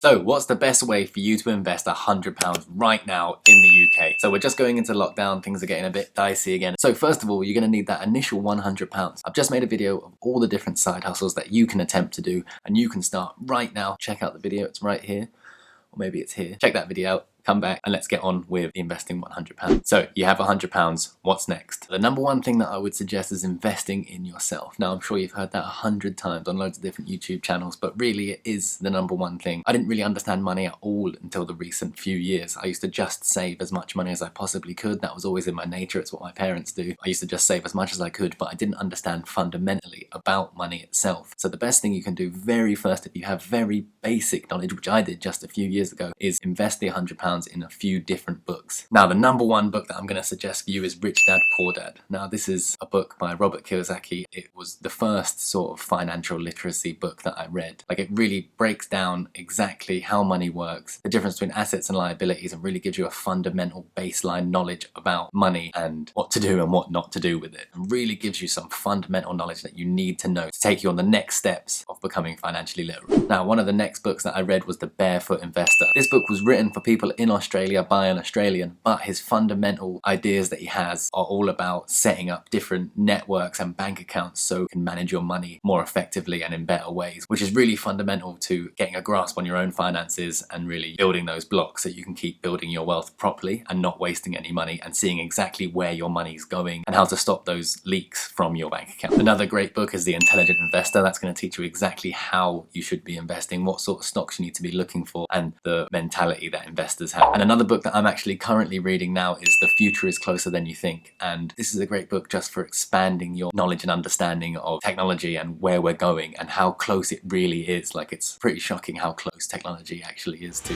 So what's the best way for you to invest £100 right now in the UK? So we're just going into lockdown, things are getting a bit dicey again. So first of all, you're gonna need that initial £100. I've just made a video of all the different side hustles that you can attempt to do, and you can start right now. Check out the video, it's right here, or maybe it's here. Check that video out. Come back and let's get on with investing £100. So you have £100, what's next? The number one thing that I would suggest is investing in yourself. Now I'm sure you've heard that 100 times on loads of different YouTube channels, but really it is the number one thing. I didn't really understand money at all until the recent few years. I used to just save as much money as I possibly could. That was always in my nature, it's what my parents do. I used to just save as much as I could, but I didn't understand fundamentally about money itself. So the best thing you can do very first, if you have very basic knowledge, which I did just a few years ago, is invest the £100 in a few different books. Now the number one book that I'm going to suggest for you is Rich Dad Poor Dad. Now this is a book by Robert Kiyosaki. It was the first sort of financial literacy book that I read. Like, it really breaks down exactly how money works, the difference between assets and liabilities, and really gives you a fundamental baseline knowledge about money and what to do and what not to do with it. And really gives you some fundamental knowledge that you need to know to take you on the next steps of becoming financially literate. Now one of the next books that I read was The Barefoot Investor. This book was written for people in Australia by an Australian, but his fundamental ideas that he has are all about setting up different networks and bank accounts so you can manage your money more effectively and in better ways, which is really fundamental to getting a grasp on your own finances and really building those blocks so you can keep building your wealth properly and not wasting any money, and seeing exactly where your money's going and how to stop those leaks from your bank account. Another great book is The Intelligent Investor. That's going to teach you exactly how you should be investing, what sort of stocks you need to be looking for, and the mentality that investors have. And another book that I'm actually currently reading now is The Future is Closer Than You Think, and this is a great book just for expanding your knowledge and understanding of technology and where we're going and how close it really is. Like, it's pretty shocking how close technology actually is to.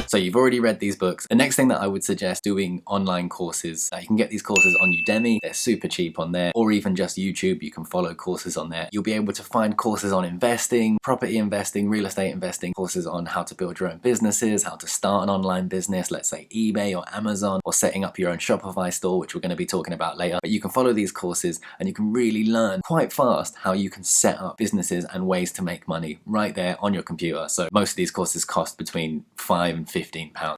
So you've already read these books. The next thing that I would suggest, doing online courses. You can get these courses on Udemy, they're super cheap on there, or even just YouTube, you can follow courses on there. You'll be able to find courses on investing, property investing, real estate investing, courses on how to build your own businesses, how to start an online business, let's say eBay or Amazon, or setting up your own Shopify store, which we're going to be talking about later. But you can follow these courses and you can really learn quite fast how you can set up businesses and ways to make money right there on your computer. So most of these courses cost between £5 and £15.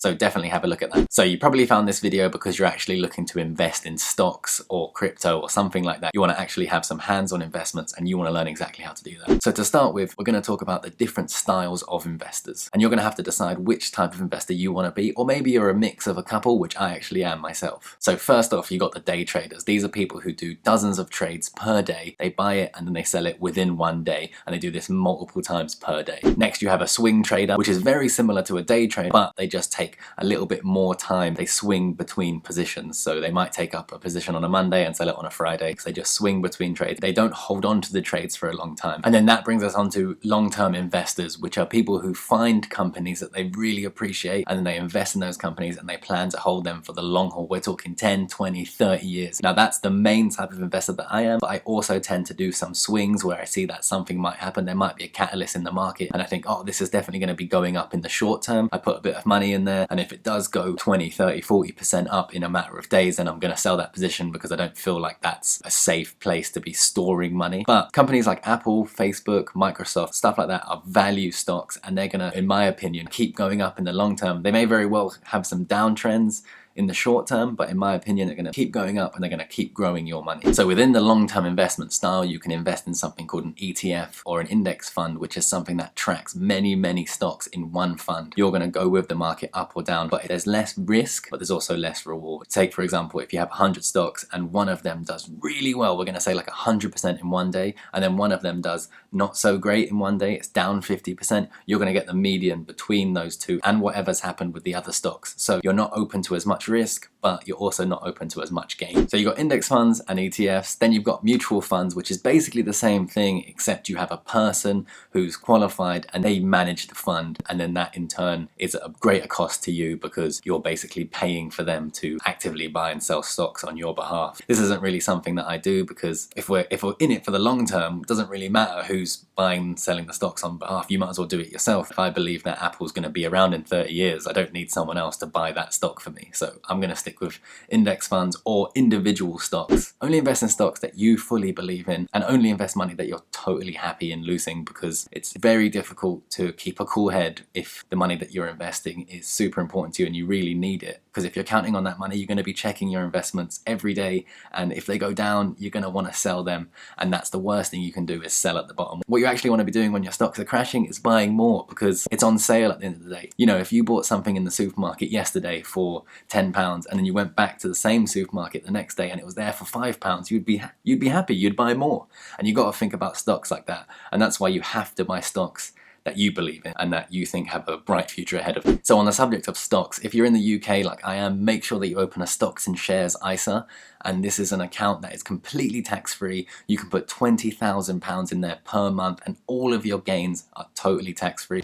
So definitely have a look at that. So you probably found this video because you're actually looking to invest in stocks or crypto or something like that. You want to actually have some hands-on investments and you want to learn exactly how to do that. So to start with, we're going to talk about the different styles of investors, and you're going to have to decide which type of investor you want to be, or maybe you're a mix of a couple, which I actually am myself. So first off, you got the day traders. These are people who do dozens of trades per day. They buy it and then they sell it within one day, and they do this multiple times per day. Next you have a swing trader, which is very similar to a day trade, but they just take a little bit more time. They swing between positions, so they might take up a position on a Monday and sell it on a Friday, because they just swing between trades. They don't hold on to the trades for a long time. And then that brings us on to long-term investors, which are people who find companies that they really appreciate and then they invest in those companies and they plan to hold them for the long haul. We're talking 10, 20, 30 years. Now that's the main type of investor that I am, but I also tend to do some swings where I see that something might happen. There might be a catalyst in the market and I think, oh, this is definitely going to be going up in the short term. I put a bit of money in there, and if it does go 20, 30, 40% up in a matter of days, then I'm going to sell that position because I don't feel like that's a safe place to be storing money. But companies like Apple, Facebook, Microsoft, stuff like that are value stocks, and they're going to, in my opinion, keep going up in the long term. They may very well have some downtrends in the short term, but in my opinion they're going to keep going up and they're going to keep growing your money. So within the long-term investment style, you can invest in something called an ETF or an index fund, which is something that tracks many stocks in one fund. You're going to go with the market up or down, but there's less risk, but there's also less reward. Take for example, if you have 100 stocks and one of them does really well, we're going to say like 100% in one day, and then one of them does not so great in one day, it's down 50%, you're going to get the median between those two and whatever's happened with the other stocks. So you're not open to as much risk, but you're also not open to as much gain. So you've got index funds and ETFs, then you've got mutual funds, which is basically the same thing, except you have a person who's qualified and they manage the fund, and then that in turn is a greater cost to you because you're basically paying for them to actively buy and sell stocks on your behalf. This isn't really something that I do because if we're in it for the long term, it doesn't really matter who's buying and selling the stocks on behalf. You might as well do it yourself. If I believe that Apple's going to be around in 30 years, I don't need someone else to buy that stock for me. So I'm going to stick stick with index funds or individual stocks. Only invest in stocks that you fully believe in, and only invest money that you're totally happy in losing, because it's very difficult to keep a cool head if the money that you're investing is super important to you and you really need it. Because if you're counting on that money, you're going to be checking your investments every day, and if they go down, you're going to want to sell them, and that's the worst thing you can do, is sell at the bottom. What you actually want to be doing when your stocks are crashing is buying more, because it's on sale at the end of the day. You know, if you bought something in the supermarket yesterday for £10 and then you went back to the same supermarket the next day and it was there for £5, you'd be happy, you'd buy more. And you got to think about stocks like that, and that's why you have to buy stocks that you believe in and that you think have a bright future ahead of them. So on the subject of stocks, if you're in the UK like I am, make sure that you open a stocks and shares ISA, and this is an account that is completely tax-free. You can put £20,000 in there per month and all of your gains are totally tax-free.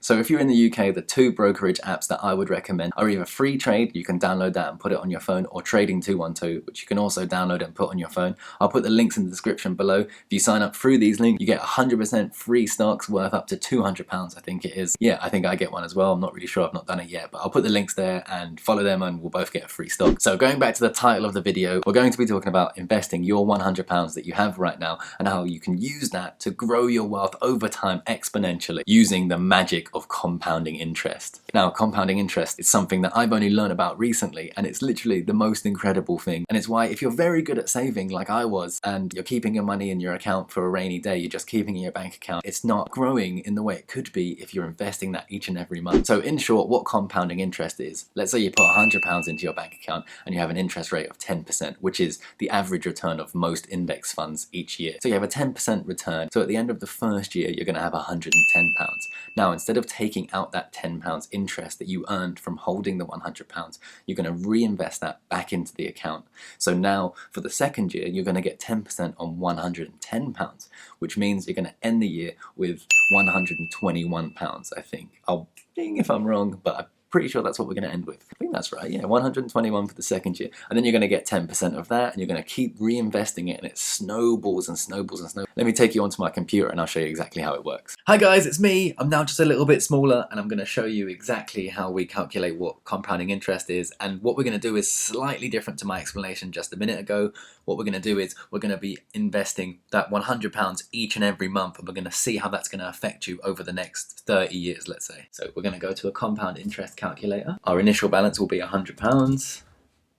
So if you're in the UK, the two brokerage apps that I would recommend are either Free Trade, you can download that and put it on your phone, or Trading 212, which you can also download and put on your phone. I'll put the links in the description below. If you sign up through these links, you get 100% free stocks worth up to £200, I think it is. Yeah, I think I get one as well. I'm not really sure, I've not done it yet, but I'll put the links there and follow them and we'll both get a free stock. So going back to the title of the video, we're going to be talking about investing your £100 that you have right now and how you can use that to grow your wealth over time exponentially using the magic of compounding interest. Now, compounding interest is something that I've only learned about recently, and it's literally the most incredible thing. And it's why if you're very good at saving like I was, and you're keeping your money in your account for a rainy day, you're just keeping it in your bank account, it's not growing in the way it could be if you're investing that each and every month. So in short, what compounding interest is, let's say you put £100 into your bank account and you have an interest rate of 10%, which is the average return of most index funds each year. So you have a 10% return. So at the end of the first year, you're going to have £110. Now, instead of taking out that £10 interest that you earned from holding the £100, you're going to reinvest that back into the account. So now for the second year, you're going to get 10% on £110, which means you're going to end the year with £121, I think. I'll think if I'm wrong, but I'm pretty sure that's what we're going to end with. I think that's right, yeah, 121 for the second year. And then you're going to get 10% of that, and you're going to keep reinvesting it, and it snowballs and snowballs and snowballs. Let me take you onto my computer and I'll show you exactly how it works. Hi guys, it's me. I'm now just a little bit smaller, and I'm going to show you exactly how we calculate what compounding interest is. And what we're going to do is slightly different to my explanation just a minute ago. What we're going to do is we're going to be investing that £100 each and every month, and we're going to see how that's going to affect you over the next 30 years, let's say. So we're going to go to a compound interest calculator. Our initial balance will be £100.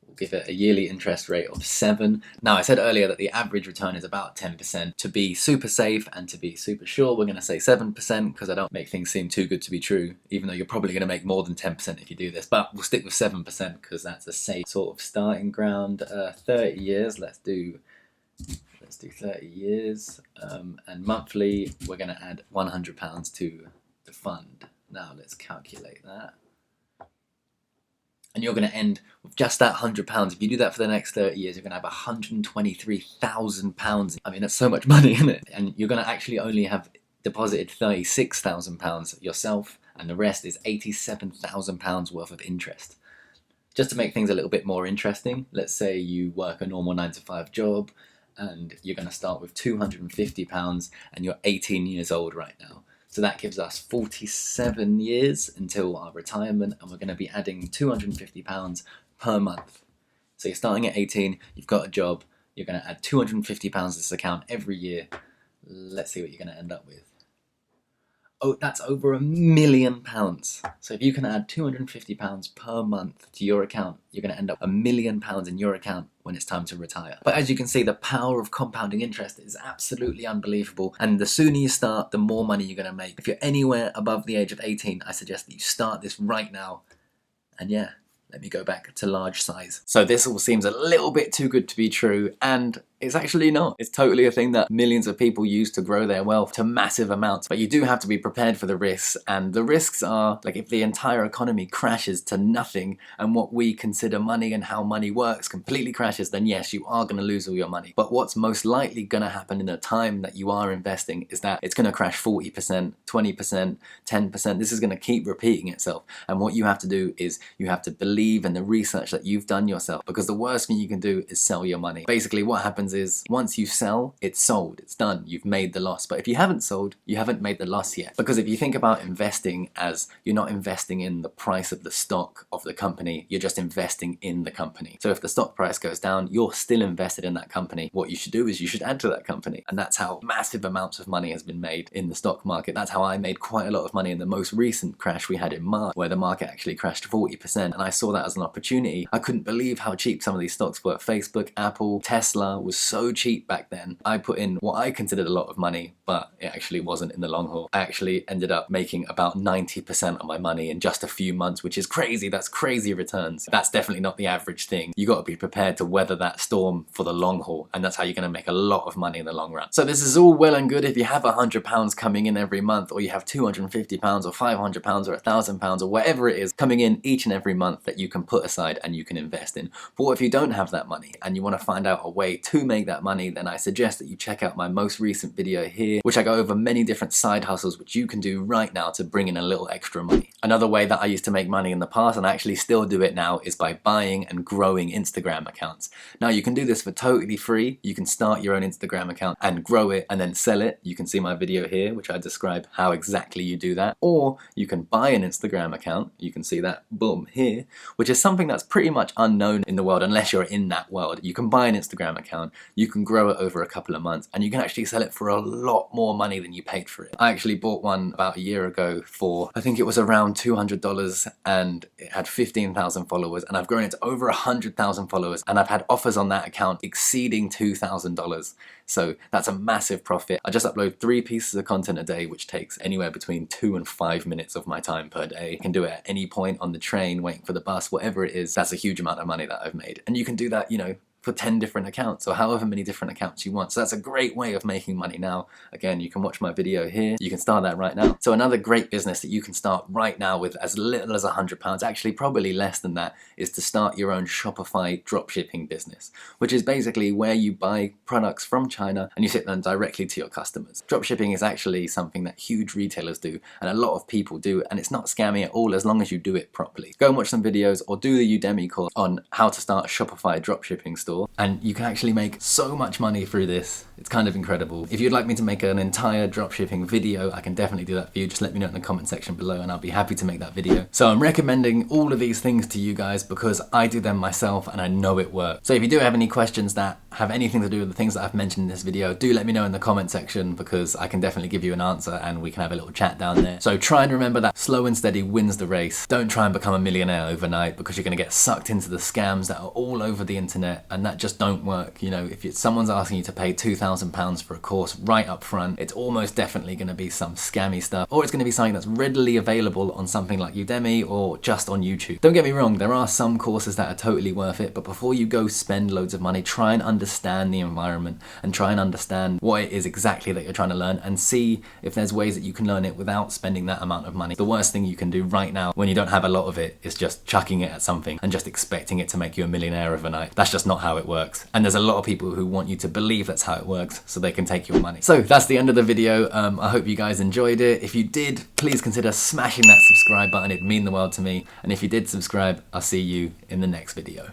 We'll give it a yearly interest rate of 7. Now, I said earlier that the average return is about 10%. To be super safe and to be super sure, we're going to say 7%, because I don't make things seem too good to be true, even though you're probably going to make more than 10% if you do this. But we'll stick with 7% because that's a safe sort of starting ground. 30 years, let's do 30 years. And monthly, we're going to add £100 to the fund. Now let's calculate that. And you're going to end with just that £100. If you do that for the next 30 years, you're going to have £123,000. I mean, that's so much money, isn't it? And you're going to actually only have deposited £36,000 yourself, and the rest is £87,000 worth of interest. Just to make things a little bit more interesting, let's say you work a normal 9-to-5 job, and you're going to start with £250, and you're 18 years old right now. So that gives us 47 years until our retirement, and we're going to be adding £250 per month. So you're starting at 18, you've got a job, you're going to add £250 to this account every year. Let's see what you're going to end up with. Oh, that's over £1 million. So if you can add £250 per month to your account, you're going to end up £1 million in your account when it's time to retire. But as you can see, the power of compounding interest is absolutely unbelievable. And the sooner you start, the more money you're going to make. If you're anywhere above the age of 18, I suggest that you start this right now. And yeah, let me go back to large size. So this all seems a little bit too good to be true, and it's actually not. It's totally a thing that millions of people use to grow their wealth to massive amounts. But you do have to be prepared for the risks, and the risks are, like, if the entire economy crashes to nothing and what we consider money and how money works completely crashes, then yes, you are going to lose all your money. But what's most likely going to happen in the time that you are investing is that it's going to crash 40%, 20%, 10%. This is going to keep repeating itself. And what you have to do is you have to believe in the research that you've done yourself, because the worst thing you can do is sell your money. Basically, what happens happens is once you sell, it's sold, it's done, you've made the loss. But if you haven't sold, you haven't made the loss yet. Because if you think about investing as you're not investing in the price of the stock of the company, you're just investing in the company. So if the stock price goes down, you're still invested in that company. What you should do is you should add to that company. And that's how massive amounts of money has been made in the stock market. That's how I made quite a lot of money in the most recent crash we had in March, where the market actually crashed 40%. And I saw that as an opportunity. I couldn't believe how cheap some of these stocks were. Facebook, Apple, Tesla was so cheap back then. I put in what I considered a lot of money, but it actually wasn't in the long haul. I actually ended up making about 90% of my money in just a few months, which is crazy. That's crazy returns. That's definitely not the average thing. You got to be prepared to weather that storm for the long haul, and that's how you're going to make a lot of money in the long run. So this is all well and good if you have £100 coming in every month, or you have £250 or £500 or £1,000 or whatever it is coming in each and every month that you can put aside and you can invest in. But what if you don't have that money and you want to find out a way to make that money? Then I suggest that you check out my most recent video here, which I go over many different side hustles which you can do right now to bring in a little extra money. Another way that I used to make money in the past, and I actually still do it now, is by buying and growing Instagram accounts. Now you can do this for totally free. You can start your own Instagram account and grow it and then sell it. You can see my video here which I describe how exactly you do that. Or you can buy an Instagram account. You can see that, boom, here, which is something that's pretty much unknown in the world unless you're in that world. You can buy an Instagram account, you can grow it over a couple of months, and you can actually sell it for a lot more money than you paid for it. I actually bought one about a year ago for, I think it was around $200, and it had 15,000 followers, and I've grown it to over 100,000 followers, and I've had offers on that account exceeding $2,000. So that's a massive profit. I just upload 3 pieces of content a day, which takes anywhere between 2 and 5 minutes of my time per day. I can do it at any point on the train, waiting for the bus, whatever it is. That's a huge amount of money that I've made. And you can do that, you know, for 10 different accounts or however many different accounts you want. So that's a great way of making money now. Again, you can watch my video here. You can start that right now. So another great business that you can start right now with as little as £100, actually probably less than that, is to start your own Shopify dropshipping business, which is basically where you buy products from China and you ship them directly to your customers. Dropshipping is actually something that huge retailers do and a lot of people do, and it's not scammy at all as long as you do it properly. Go and watch some videos or do the Udemy course on how to start a Shopify dropshipping store. And you can actually make so much money through this. It's kind of incredible. If you'd like me to make an entire dropshipping video, I can definitely do that for you. Just let me know in the comment section below and I'll be happy to make that video. So I'm recommending all of these things to you guys because I do them myself and I know it works. So if you do have any questions that have anything to do with the things that I've mentioned in this video, do let me know in the comment section because I can definitely give you an answer and we can have a little chat down there. So try and remember that slow and steady wins the race. Don't try and become a millionaire overnight because you're going to get sucked into the scams that are all over the internet, and that just don't work. You know, if someone's asking you to pay £2,000 for a course right up front, it's almost definitely going to be some scammy stuff, or it's going to be something that's readily available on something like Udemy or just on YouTube. Don't get me wrong, there are some courses that are totally worth it, but before you go spend loads of money, try and understand the environment and try and understand what it is exactly that you're trying to learn and see if there's ways that you can learn it without spending that amount of money. The worst thing you can do right now when you don't have a lot of it is just chucking it at something and just expecting it to make you a millionaire overnight. That's just not how it works. And there's a lot of people who want you to believe that's how it works so they can take your money. So that's the end of the video. I hope you guys enjoyed it. If you did, please consider smashing that subscribe button. It'd mean the world to me. And if you did subscribe, I'll see you in the next video.